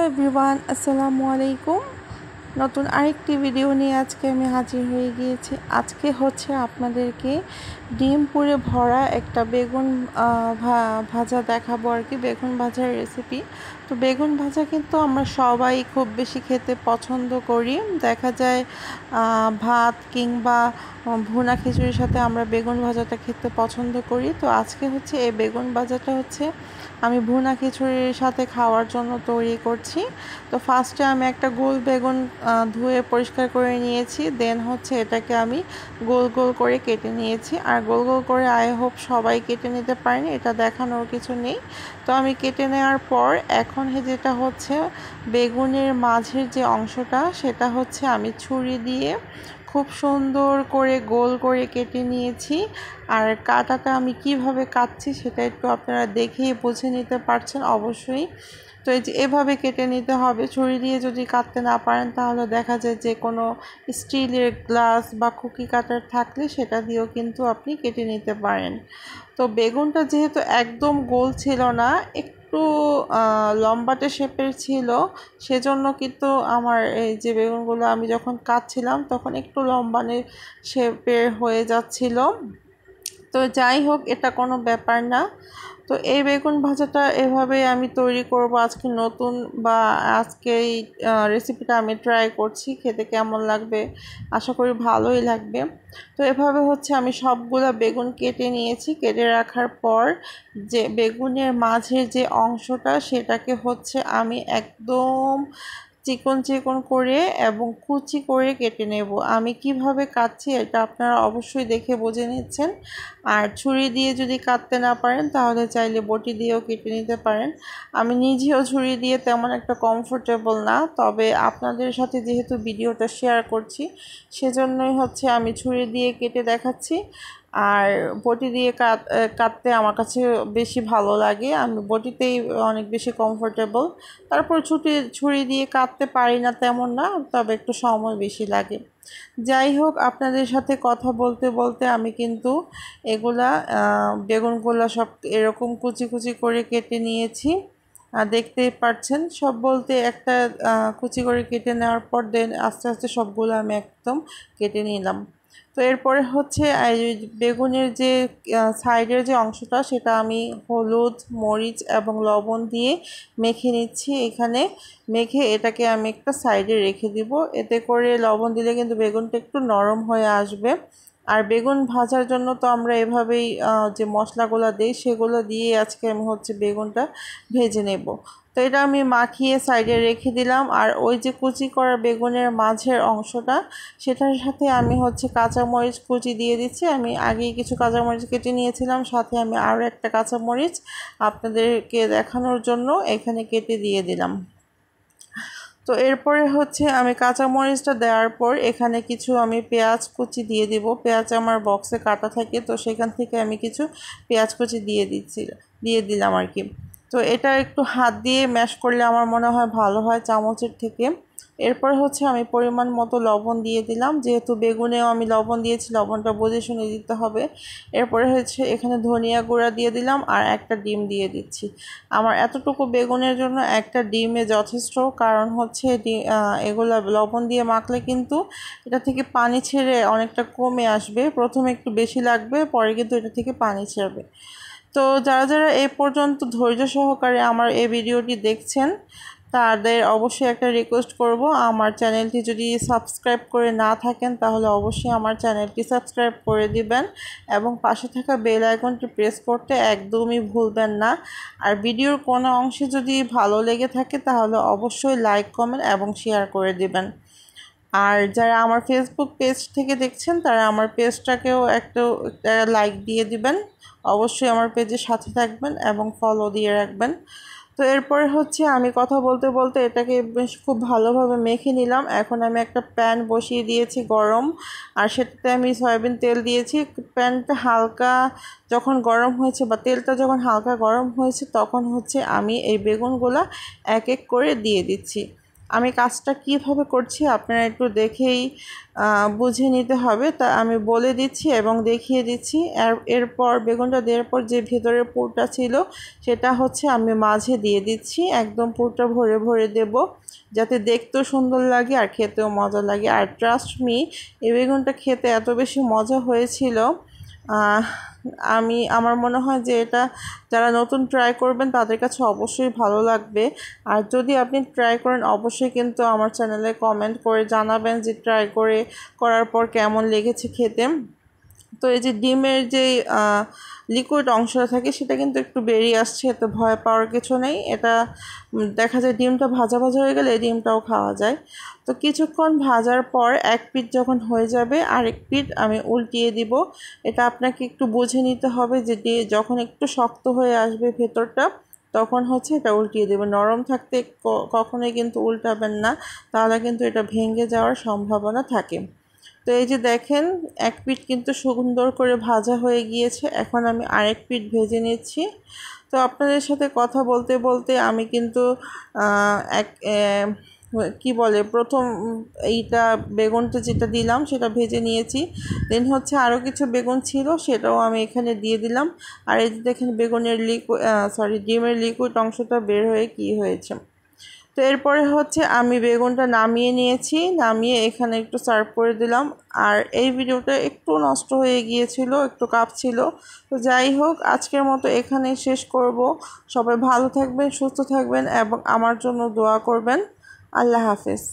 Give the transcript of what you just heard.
Everyone, আসসালামু আলাইকুম। নতুন আরেকটি ভিডিও নিয়ে আজকে আমি হাজির হয়ে গিয়েছি। আজকে হচ্ছে আপনাদেরকে ডিম পুরে ভরা একটা বেগুন ভাজা দেখাবো আর কি, বেগুন ভাজার রেসিপি। তো বেগুন ভাজা কিন্তু আমরা সবাই খুব বেশি খেতে পছন্দ করি। দেখা যায় ভাত কিংবা ভুনা খিচুড়ির সাথে আমরা বেগুন ভাজাটা খেতে পছন্দ করি। তো আজকে হচ্ছে এই বেগুন ভাজাটা হচ্ছে আমি ভুনা খিচুড়ির সাথে খাওয়ার জন্য তৈরি করছি। তো ফার্স্টে আমি একটা গোল বেগুন ধুয়ে পরিষ্কার করে নিয়েছি, দেন হচ্ছে এটাকে আমি গোল গোল করে কেটে নিয়েছি। আর গোল গোল করে আই হোপ সবাই কেটে নিতে পারেন, এটা দেখানোর কিছু নেই। তো আমি কেটে নেওয়ার পর এখন যেটা হচ্ছে বেগুনের মাঝের যে অংশটা সেটা হচ্ছে আমি ছুরি দিয়ে খুব সুন্দর করে গোল করে কেটে নিয়েছি। আর কাটাটা আমি কিভাবে কাটছি সেটা একটু আপনারা দেখেই বুঝে নিতে পারছেন অবশ্যই। তো এই যে এভাবে কেটে নিতে হবে। ছুরি দিয়ে যদি কাটতে না পারেন তাহলে দেখা যায় যে কোনো স্টিলের গ্লাস বা কুকি কাটার থাকলে সেটা দিয়েও কিন্তু আপনি কেটে নিতে পারেন। তো বেগুনটা যেহেতু একদম গোল ছিল না, একটু লম্বাটে শেপের ছিল, সেজন্য কিন্তু আমার এই যে বেগুনগুলো আমি যখন কাটছিলাম তখন একটু লম্বাটে শেপের হয়ে যাচ্ছিল। তো যাই হোক, এটা কোনো ব্যাপার না। তো এই বেগুন ভাজাটা এভাবে আমি তৈরি করব আজকে নতুন, বা আজকে এই রেসিপিটা আমি ট্রাই করছি, খেতে কেমন লাগবে আশা করি ভালোই লাগবে। তো এভাবে হচ্ছে আমি সবগুলা বেগুন কেটে নিয়েছি। কেটে রাখার পর যে বেগুনের মাঝের যে অংশটা সেটাকে হচ্ছে আমি একদম চিকন চিকন করে এবং কুচি করে কেটে নেব। আমি কিভাবে কাটছি এটা আপনারা অবশ্যই দেখে বুঝে নিচ্ছেন। আর ছুরি দিয়ে যদি কাটতে না পারেন তাহলে চাইলে বটি দিয়েও কেটে নিতে পারেন। আমি নিজেও ছুরি দিয়ে তেমন একটা কমফোর্টেবল না, তবে আপনাদের সাথে যেহেতু ভিডিওটা শেয়ার করছি সেজন্যই হচ্ছে আমি ছুরি দিয়ে কেটে দেখাচ্ছি। আর বটি দিয়ে কাটতে আমার কাছে বেশি ভালো লাগে, আমি বটিতেই অনেক বেশি কমফোর্টেবল। তারপর ছুরি দিয়ে কাটতে পারি না তেমন না, তবে একটু সময় বেশি লাগে। যাই হোক, আপনাদের সাথে কথা বলতে বলতে আমি কিন্তু এগুলা বেগুনগুলো সব এরকম কুচি কুচি করে কেটে নিয়েছি। দেখতেই পাচ্ছেন, সব বলতে একটা কুচি করে কেটে নেওয়ার পর দেন আস্তে আস্তে সবগুলো আমি একদম কেটে নিলাম। তো এরপরে হচ্ছে বেগুনের যে সাইডের যে অংশটা সেটা আমি হলুদ, মরিচ এবং লবণ দিয়ে মেখে নিচ্ছি। এখানে মেখে এটাকে আমি একটা সাইডে রেখে দিব। এতে করে লবণ দিলে কিন্তু বেগুনটা একটু নরম হয়ে আসবে। আর বেগুন ভাজার জন্য তো আমরা এভাবেই যে মশলাগুলো দিই সেগুলো দিয়ে আজকে আমি হচ্ছে বেগুনটা ভেজে নেব। তো এটা আমি মাখিয়ে সাইডে রেখে দিলাম। আর ওই যে কুচি করা বেগুনের মাঝের অংশটা সেটার সাথে আমি হচ্ছে কাঁচামরিচ কুচি দিয়ে দিচ্ছি। আমি আগেই কিছু কাঁচামরিচ কেটে নিয়েছিলাম, সাথে আমি আরও একটা কাঁচামরিচ আপনাদেরকে দেখানোর জন্য এখানে কেটে দিয়ে দিলাম। তো এরপরে হচ্ছে আমি কাঁচামরিচটা দেওয়ার পর এখানে কিছু আমি পেঁয়াজ কুচি দিয়ে দিব। পেঁয়াজ আমার বক্সে কাটা থাকে, তো সেখান থেকে আমি কিছু পেঁয়াজ কুচি দিয়ে দিলাম আর কি। তো এটা একটু হাত দিয়ে ম্যাশ করলে আমার মনে হয় ভালো হয় চামচের থেকে। এরপর হচ্ছে আমি পরিমাণ মতো লবণ দিয়ে দিলাম, যেহেতু বেগুনেও আমি লবণ দিয়েছি, লবণটা বুঝে শুনে দিতে হবে। এরপরে হচ্ছে এখানে ধনিয়া গুঁড়া দিয়ে দিলাম আর একটা ডিম দিয়ে দিচ্ছি। আমার এতটুকু বেগুনের জন্য একটা ডিমে যথেষ্ট, কারণ হচ্ছে এগুলো লবণ দিয়ে মাখলে কিন্তু এটা থেকে পানি ছেড়ে অনেকটা কমে আসবে। প্রথমে একটু বেশি লাগবে, পরে কিন্তু এটা থেকে পানি ছাড়বে। তো যারা যারা এই পর্যন্ত ধৈর্য সহকারে আমার এই ভিডিওটি দেখছেন তাদের অবশ্যই একটা রিকোয়েস্ট করব, আমার চ্যানেলটি যদি সাবস্ক্রাইব করে না থাকেন তাহলে অবশ্যই আমার চ্যানেলটি সাবস্ক্রাইব করে দিবেন এবং পাশে থাকা বেল আইকনটি প্রেস করতে একদমই ভুলবেন না। আর ভিডিওর কোনো অংশে যদি ভালো লেগে থাকে তাহলে অবশ্যই লাইক, কমেন্ট এবং শেয়ার করে দিবেন। আর যারা আমার ফেসবুক পেজ থেকে দেখছেন তারা আমার পেজটাকেও একটা লাইক দিয়ে দিবেন। অবশ্যই আমার পেজের সাথে থাকবেন এবং ফলো দিয়ে রাখবেন। তো এরপরে হচ্ছে আমি কথা বলতে বলতে এটাকে বেশ খুব ভালোভাবে মেখে নিলাম। এখন আমি একটা প্যান বসিয়ে দিয়েছি গরম, আর সেটাতে আমি সয়াবিন তেল দিয়েছি। প্যানটা হালকা যখন গরম হয়েছে বা তেলটা যখন হালকা গরম হয়েছে তখন হচ্ছে আমি এই বেগুনগুলো এক এক করে দিয়ে দিচ্ছি। আমি কাজটা কিভাবে করছি আপনারা একটু দেখেই বুঝে নিতে হবে, তা আমি বলে দিচ্ছি এবং দেখিয়ে দিচ্ছি। এরপর বেগুনটা দেওয়ার পর যে ভেতরের পুরটা ছিল সেটা হচ্ছে আমি মাঝে দিয়ে দিচ্ছি, একদম পুরটা ভরে ভরে দেব যাতে দেখতেও সুন্দর লাগে আর খেতেও মজা লাগে। আর ট্রাস্ট মি, এই বেগুনটা খেতে এত বেশি মজা হয়েছিল, আমার মনে হয় যে এটা যারা নতুন ট্রাই করবেন তাদের কাছে অবশ্যই ভালো লাগবে। আর যদি আপনি ট্রাই করেন অবশ্যই কিন্তু আমার চ্যানেলে কমেন্ট করে জানাবেন যে ট্রাই করার পর কেমন লেগেছে খেতে। তো এই যে ডিমের যে লিকুইড অংশটা থাকে সেটা কিন্তু একটু বেরিয়ে আসছে, এতে ভয় পাওয়ার কিছু নেই। এটা দেখা যায় ডিমটা ভাজা ভাজা হয়ে গেলে ডিমটাও খাওয়া যায়। তো কিছুক্ষণ ভাজার পর এক পিঠ যখন হয়ে যাবে আরেক পিঠ আমি উল্টিয়ে দিব। এটা আপনাকে একটু বুঝে নিতে হবে যে যখন একটু শক্ত হয়ে আসবে ভেতরটা তখন হচ্ছে এটা উল্টিয়ে দেবে। নরম থাকতে কখনোই কিন্তু উল্টাবেন না, তাহলে কিন্তু এটা ভেঙে যাওয়ার সম্ভাবনা থাকে। তো এই যে দেখেন এক পিঠ কিন্তু সুন্দর করে ভাজা হয়ে গিয়েছে, এখন আমি আরেক পিঠ ভেজে নিচ্ছি। তো আপনাদের সাথে কথা বলতে বলতে আমি কিন্তু এক কি বলে প্রথম এইটা বেগুনটা যেটা দিলাম সেটা ভেজে নিয়েছি। দেন হচ্ছে আরও কিছু বেগুন ছিল সেটাও আমি এখানে দিয়ে দিলাম। আর এই যে দেখেন বেগুনের ডিমের লিকুইড অংশটা বের হয়ে কি হয়েছে। তো এরপরে হচ্ছে আমি বেগুনটা নামিয়ে নিয়েছি, নামিয়ে এখানে একটু সার্ভ করে দিলাম। আর এই ভিডিওটা একটু নষ্ট হয়ে গিয়েছিল, একটু কাঁপছিল। তো যাই হোক, আজকের মতো এখানেই শেষ করব। সবাই ভালো থাকবেন, সুস্থ থাকবেন এবং আমার জন্য দোয়া করবেন। আল্লাহ হাফেজ।